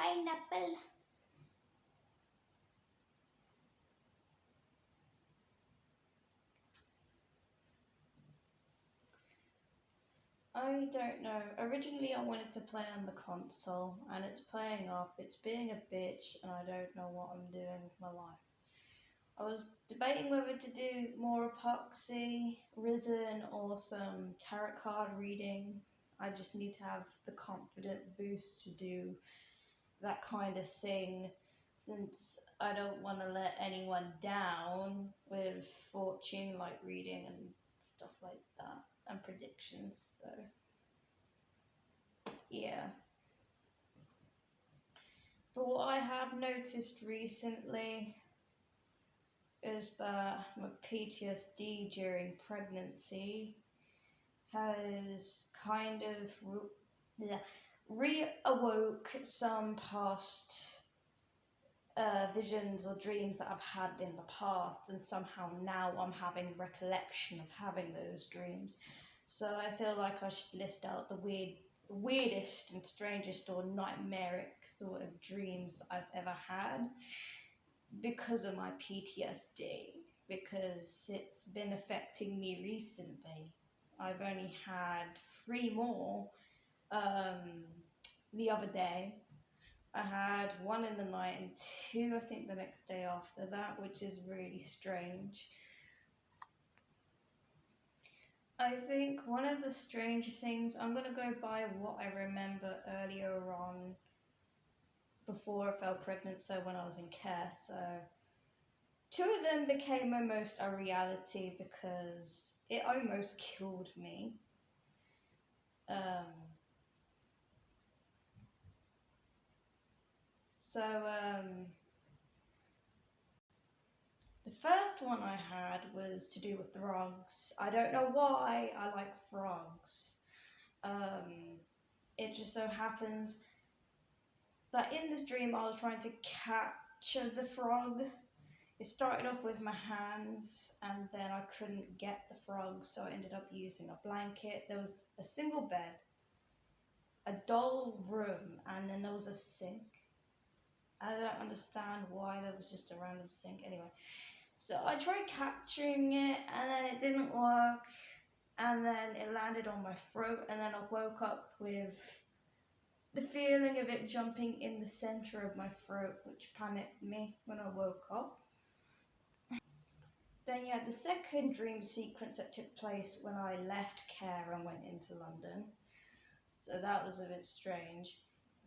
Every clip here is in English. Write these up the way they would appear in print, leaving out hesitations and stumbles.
pineapple. I don't know. Originally, I wanted to play on the console, and it's playing up. It's being a bitch, and I don't know what I'm doing with my life. I was debating whether to do more epoxy, resin, or some tarot card reading. I just need to have the confident boost to do that kind of thing, since I don't want to let anyone down with fortune like reading and stuff like that and predictions. So yeah. But what I have noticed recently is that my PTSD during pregnancy has kind of reawoke some past visions or dreams that I've had in the past, and somehow now I'm having recollection of having those dreams. So I feel like I should list out the weirdest and strangest or nightmaric sort of dreams that I've ever had because of my PTSD, because it's been affecting me recently. I've only had 3 more the other day. I had 1 in the night and 2, I think, the next day after that, which is really strange. I think one of the strangest things, I'm going to go by what I remember earlier on before I fell pregnant, so when I was in care. So 2 of them became almost a reality because it almost killed me. The first one I had was to do with frogs. I don't know why I like frogs. It just so happens that in this dream I was trying to catch the frog. It started off with my hands, and then I couldn't get the frog, so I ended up using a blanket. There was a single bed, a dull room, and then there was a sink. I don't understand why there was just a random sink. Anyway, so I tried capturing it, and then it didn't work, and then it landed on my throat, and then I woke up with the feeling of it jumping in the center of my throat, which panicked me when I woke up. Then you had the second dream sequence that took place when I left care and went into London. So that was a bit strange.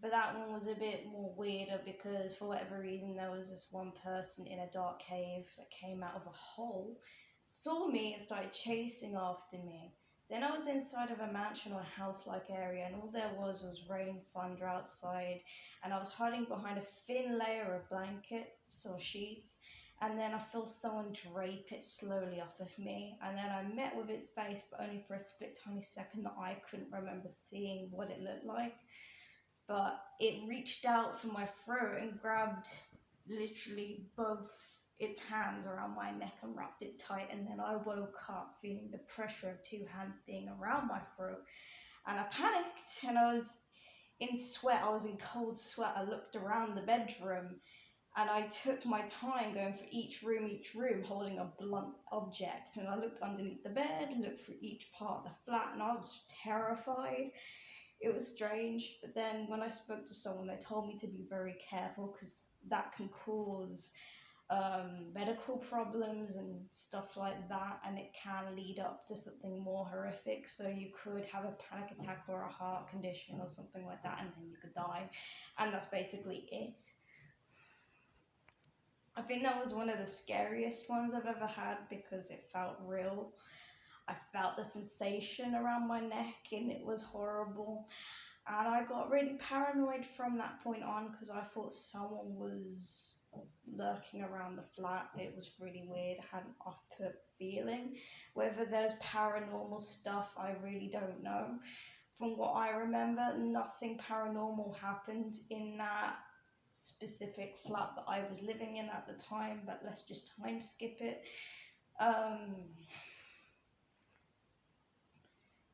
But that one was a bit more weirder because for whatever reason there was this one person in a dark cave that came out of a hole, saw me and started chasing after me. Then I was inside of a mansion or house-like area, and all there was rain, thunder outside, and I was hiding behind a thin layer of blankets or sheets, and then I felt someone drape it slowly off of me, and then I met with its face, but only for a split tiny second that I couldn't remember seeing what it looked like. But it reached out from my throat and grabbed literally both its hands around my neck and wrapped it tight, and then I woke up feeling the pressure of 2 hands being around my throat, and I panicked, and I was in sweat. I was in cold sweat. I looked around the bedroom, and I took my time going for each room, holding a blunt object, and I looked underneath the bed, looked for each part of the flat, and I was terrified. It was strange, but then when I spoke to someone, they told me to be very careful because that can cause medical problems and stuff like that, and it can lead up to something more horrific. So you could have a panic attack or a heart condition or something like that, and then you could die, and that's basically it. I think that was one of the scariest ones I've ever had because it felt real. I felt the sensation around my neck and it was horrible. And I got really paranoid from that point on because I thought someone was lurking around the flat. It was really weird. I had an off-put feeling. Whether there's paranormal stuff, I really don't know. From what I remember, nothing paranormal happened in that specific flat that I was living in at the time, but let's just time skip it.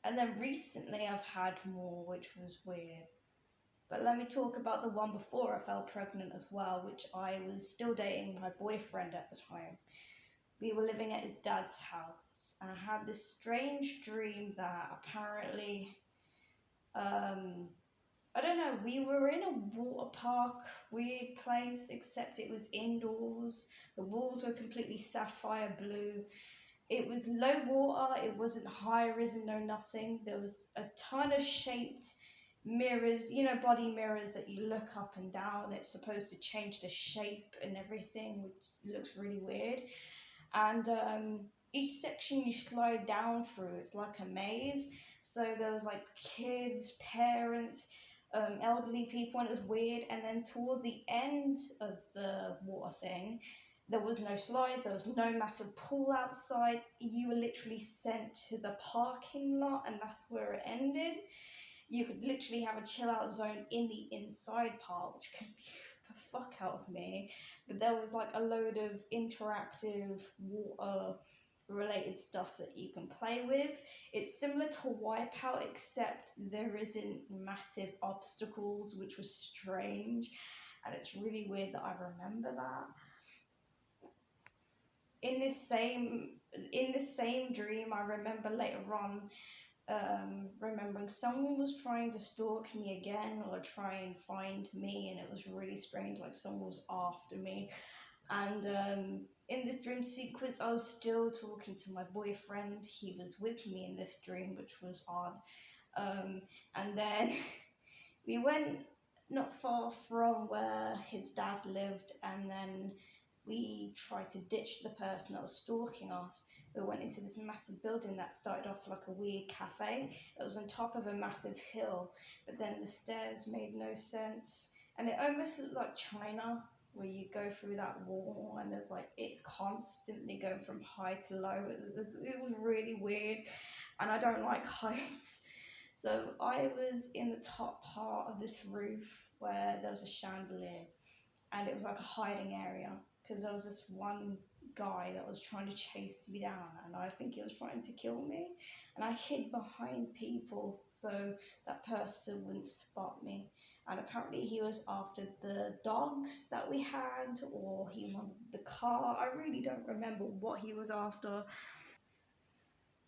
And then recently I've had more, which was weird. But let me talk about the one before I fell pregnant as well, which I was still dating my boyfriend at the time. We were living at his dad's house, and I had this strange dream that apparently, I don't know, we were in a water park, weird place, except it was indoors. The walls were completely sapphire blue. It was low water, it wasn't high risen, no nothing. There was a ton of shaped mirrors, you know, body mirrors that you look up and down. It's supposed to change the shape and everything, which looks really weird. And each section you slide down through, it's like a maze. So there was like kids, parents, elderly people, and it was weird. And then towards the end of the water thing, there was no slides, there was no massive pool outside. You were literally sent to the parking lot, and that's where it ended. You could literally have a chill out zone in the inside part, which confused the fuck out of me. But there was like a load of interactive water related stuff that you can play with. It's similar to Wipeout, except there isn't massive obstacles, which was strange. And it's really weird that I remember that. In this same dream, I remember later on remembering someone was trying to stalk me again or try and find me, and it was really strange, like someone was after me. And in this dream sequence, I was still talking to my boyfriend. He was with me in this dream, which was odd. And then we went not far from where his dad lived, and then we tried to ditch the person that was stalking us. We went into this massive building that started off like a weird cafe. It was on top of a massive hill, but then the stairs made no sense. And it almost looked like China, where you go through that wall and there's like, it's constantly going from high to low. It was really weird, and I don't like heights. So I was in the top part of this roof where there was a chandelier, and it was like a hiding area because there was this one guy that was trying to chase me down, and I think he was trying to kill me, and I hid behind people so that person wouldn't spot me. And apparently he was after the dogs that we had, or he wanted the car. I really don't remember what he was after.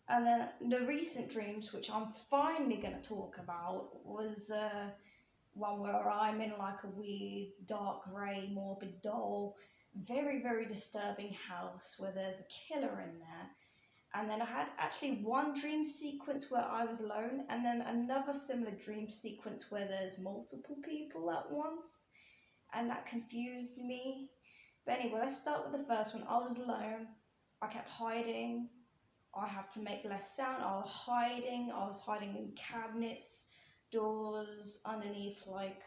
And then the recent dreams, which I'm finally going to talk about, was one where I'm in like a weird, dark grey, morbid doll, very, very disturbing house where there's a killer in there. And then I had actually one dream sequence where I was alone, and then another similar dream sequence where there's multiple people at once, and that confused me. But anyway, let's start with the first one. I was alone, I kept hiding. I have to make less sound. I was hiding in cabinets, doors, underneath like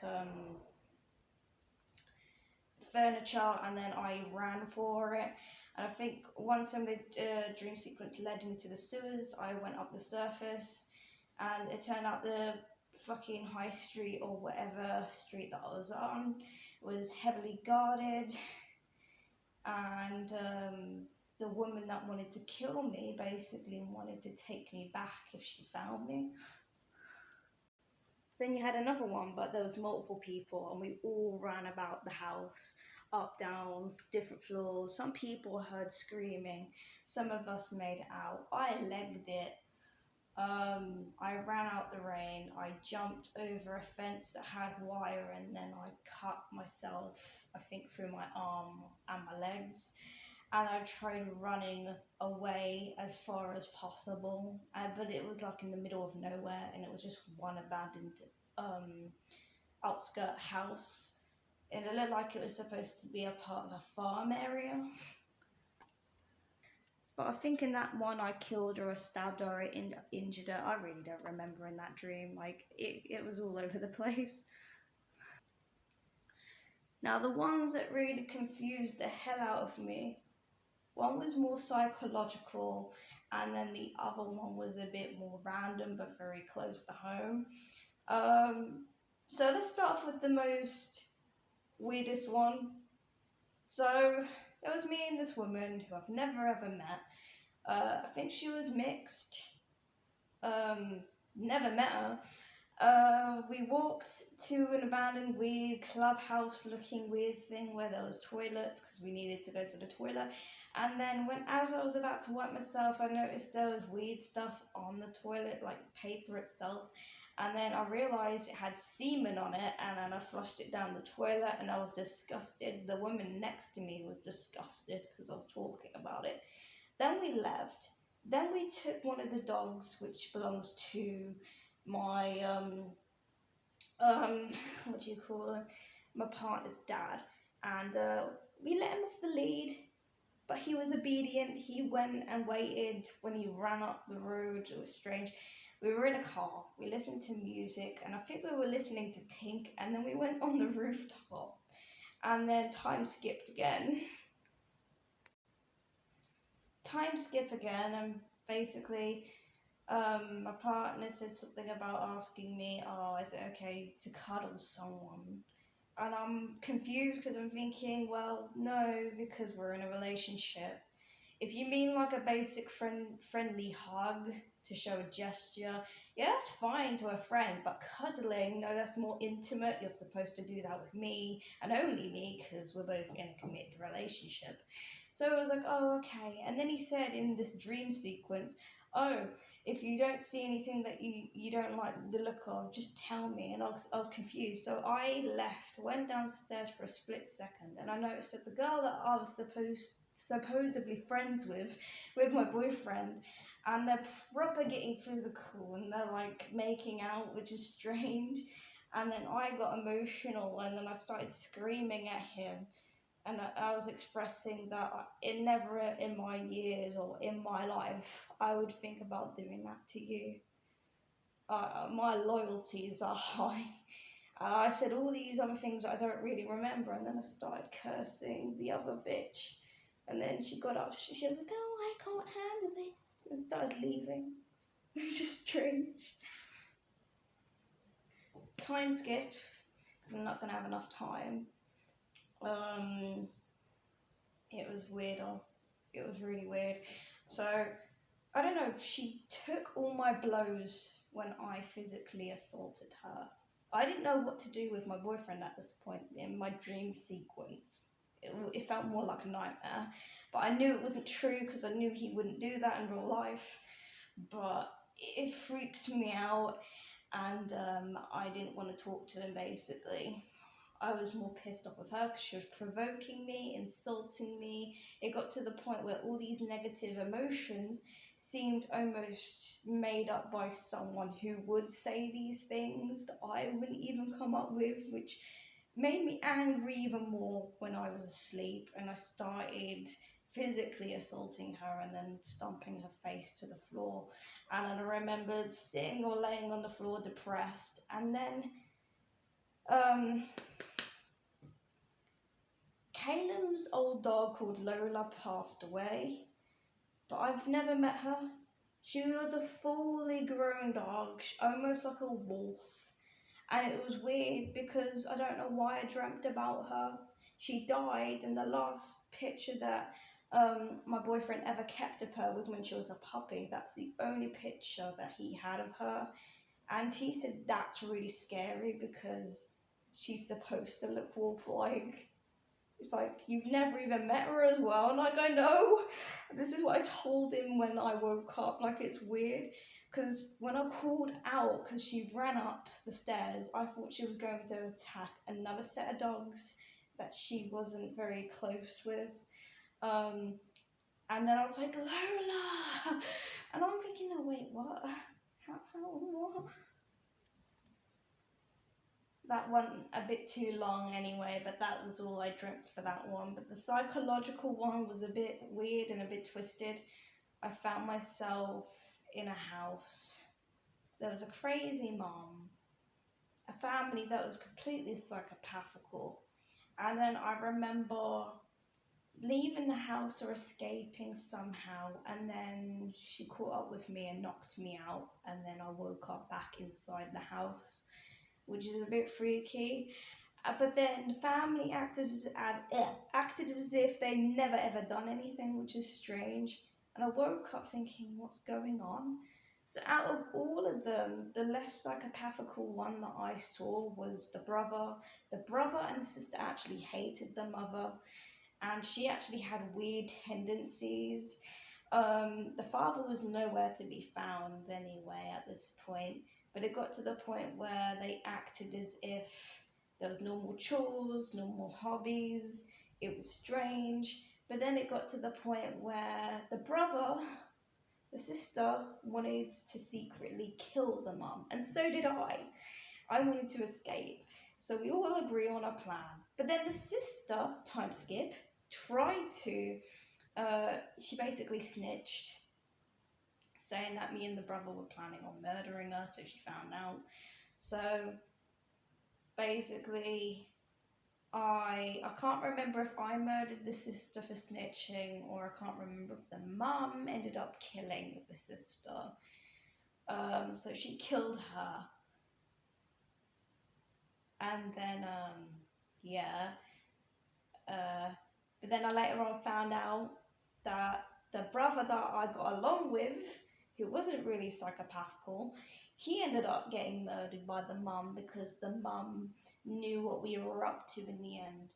furniture, and then I ran for it. And I think once the dream sequence led me to the sewers, I went up the surface, and it turned out the fucking high street or whatever street that I was on was heavily guarded, and the woman that wanted to kill me basically wanted to take me back if she found me. Then you had another one, but there was multiple people, and we all ran about the house, up, down, different floors. Some people heard screaming. Some of us made it out. I legged it. I ran out the rain. I jumped over a fence that had wire, and then I cut myself, I think, through my arm and my legs. And I tried running away as far as possible, but it was like in the middle of nowhere, and it was just one abandoned outskirt house, and it looked like it was supposed to be a part of a farm area. But I think in that one I killed her or stabbed her or injured her. I really don't remember in that dream. Like, it was all over the place. Now, the ones that really confused the hell out of me, one was more psychological, and then the other one was a bit more random but very close to home. So let's start off with the most weirdest one. So there was me and this woman who I've never ever met. I think she was mixed. Never met her. We walked to an abandoned weird clubhouse looking weird thing where there was toilets because we needed to go to the toilet. And then as I was about to wipe myself, I noticed there was weird stuff on the toilet, like paper itself. And then I realised it had semen on it, and then I flushed it down the toilet, and I was disgusted. The woman next to me was disgusted because I was talking about it. Then we left. Then we took one of the dogs, which belongs to my what do you call him? My partner's dad, and we let him off the lead, but he was obedient. He went and waited when he ran up the road. It was strange. We were in a car, we listened to music, and I think we were listening to Pink, and then we went on the rooftop, and then time skipped again. And basically my partner said something about asking me, oh, is it okay to cuddle someone? And I'm confused because I'm thinking, well, no, because we're in a relationship. If you mean like a basic friendly hug to show a gesture, yeah, that's fine to a friend, but cuddling, no, that's more intimate. You're supposed to do that with me, and only me, because we're both in a committed relationship. So I was like, oh, okay. And then he said in this dream sequence, oh, if you don't see anything that you don't like the look of, just tell me. And I was confused. So I left, went downstairs for a split second, and I noticed that the girl that I was supposedly friends with my boyfriend, and they're proper getting physical, and they're like making out, which is strange. And then I got emotional, and then I started screaming at him, and I was expressing that never in my years or in my life I would think about doing that to you. My loyalties are high. And I said all these other things that I don't really remember, and then I started cursing the other bitch. And then she got up, she was like, oh, I can't handle this, and started leaving. It's just strange. Time skip, because I'm not going to have enough time. It was weird. It was really weird. So, I don't know, she took all my blows when I physically assaulted her. I didn't know what to do with my boyfriend at this point in my dream sequence. It felt more like a nightmare. But I knew it wasn't true because I knew he wouldn't do that in real life. But it freaked me out, and I didn't want to talk to him, basically. I was more pissed off with her because she was provoking me, insulting me. It got to the point where all these negative emotions seemed almost made up by someone who would say these things that I wouldn't even come up with, which made me angry even more when I was asleep, and I started physically assaulting her and then stomping her face to the floor. And I remembered sitting or laying on the floor depressed, and then Caleb's old dog called Lola passed away, but I've never met her. She was a fully grown dog, almost like a wolf. And it was weird because I don't know why I dreamt about her. She died, and the last picture that my boyfriend ever kept of her was when she was a puppy. That's the only picture that he had of her. And he said that's really scary because she's supposed to look wolf-like. It's like, you've never even met her as well. And like, I know. This is what I told him when I woke up. Like, it's weird. Because when I called out, because she ran up the stairs, I thought she was going to attack another set of dogs that she wasn't very close with. And then I was like, Lola! And I'm thinking, oh, wait, what? How, what? That went a bit too long anyway, but that was all I dreamt for that one. But the psychological one was a bit weird and a bit twisted. I found myself in a house. There was a crazy mom, a family that was completely psychopathical. And then I remember leaving the house or escaping somehow, and then she caught up with me and knocked me out, and then I woke up back inside the house, which is a bit freaky. But then the family acted as if they never ever done anything, which is strange. And I woke up thinking, what's going on? So out of all of them, the less psychopathical one that I saw was the brother. The brother and the sister actually hated the mother, and she actually had weird tendencies. The father was nowhere to be found anyway at this point, but it got to the point where they acted as if there was no more chores, no more hobbies. It was strange. But then it got to the point where the sister wanted to secretly kill the mum, and so did I. I wanted to escape. So we all agree on a plan. But then the sister, time skip, tried to, she basically snitched, saying that me and the brother were planning on murdering her, so she found out. So basically, I can't remember if I murdered the sister for snitching, or I can't remember if the mum ended up killing the sister. So she killed her. And then, yeah. But then I later on found out that the brother that I got along with, who wasn't really psychopathical, he ended up getting murdered by the mum because the mum knew what we were up to in the end.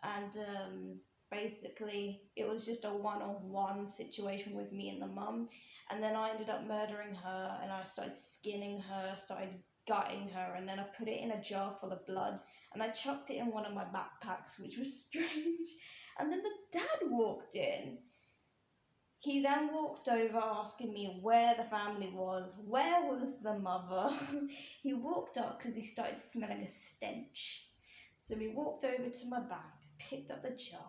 And basically, it was just a one-on-one situation with me and the mum. And then I ended up murdering her, and I started skinning her, started gutting her, and then I put it in a jar full of blood, and I chucked it in one of my backpacks, which was strange. And then the dad walked in. He then walked over asking me where the family was, where was the mother. He walked up because he started smelling a stench. So he walked over to my bag, picked up the jar.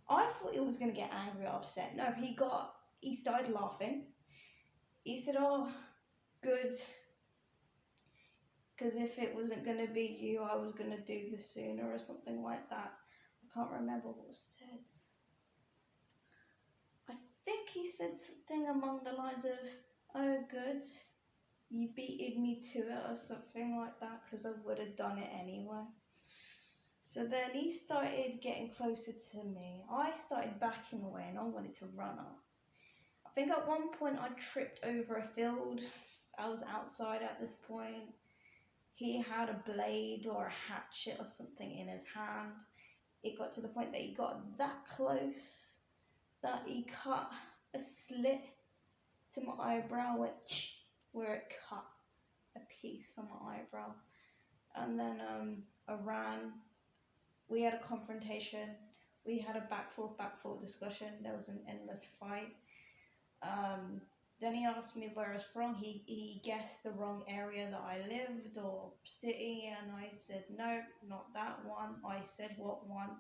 I thought he was going to get angry or upset. No, he started laughing. He said, "Oh, good. Because if it wasn't going to be you, I was going to do this sooner," or something like that. I can't remember what was said. I think he said something along the lines of, "Oh, good, you beated me to it," or something like that, because I would have done it anyway. So then he started getting closer to me. I started backing away and I wanted to run off. I think at one point I tripped over a field. I was outside at this point. He had a blade or a hatchet or something in his hand. It got to the point that he got that close that he cut a slit to my eyebrow, where it cut a piece on my eyebrow. And then I ran. We had a confrontation. We had a back forth discussion. There was an endless fight. Then he asked me where I was from. He guessed the wrong area that I lived or city, and I said, "No, not that one." I said what one,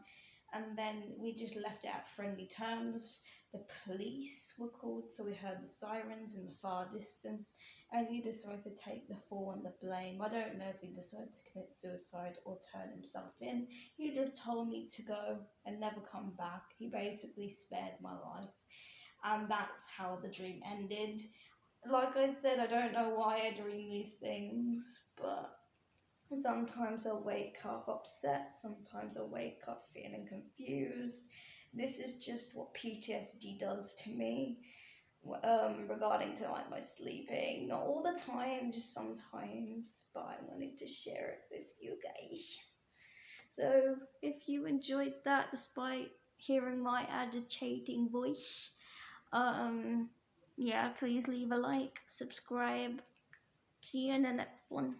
and then we just left it at friendly terms. The police were called, so we heard the sirens in the far distance, and he decided to take the fall and the blame. I don't know if he decided to commit suicide or turn himself in. He just told me to go and never come back. He basically spared my life. And that's how the dream ended. Like I said, I don't know why I dream these things, but sometimes I'll wake up upset, sometimes I'll wake up feeling confused. This is just what PTSD does to me, regarding to like my sleeping. Not all the time, just sometimes, but I wanted to share it with you guys. So if you enjoyed that despite hearing my agitating voice, yeah, please leave a like, subscribe. See you in the next one.